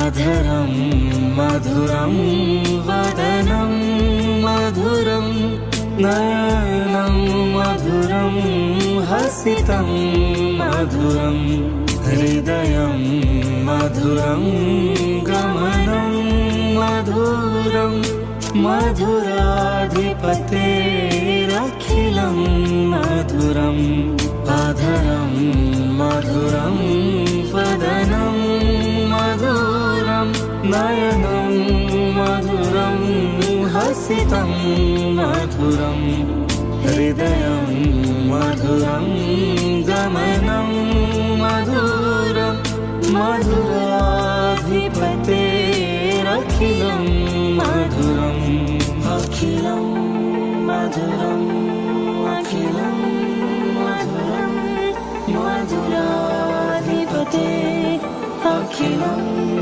अधरं मधुरं वदनं मधुरं नयनं मधुरं हसितं मधुरं हृदयं मधुरं गमनं मधुरं मधुराधिपतेरखिलं मधुरम् अधरं मधुरं वदनं मधुरं नयनं मधुरं हसितं मधुरं हृदयं मधुरं गमनं मधुरं मधुराधिपतेरखिलं मधुरम् अखिलं मधुरम् अखिलं मधुरं मधुराधिपते अखिलम्।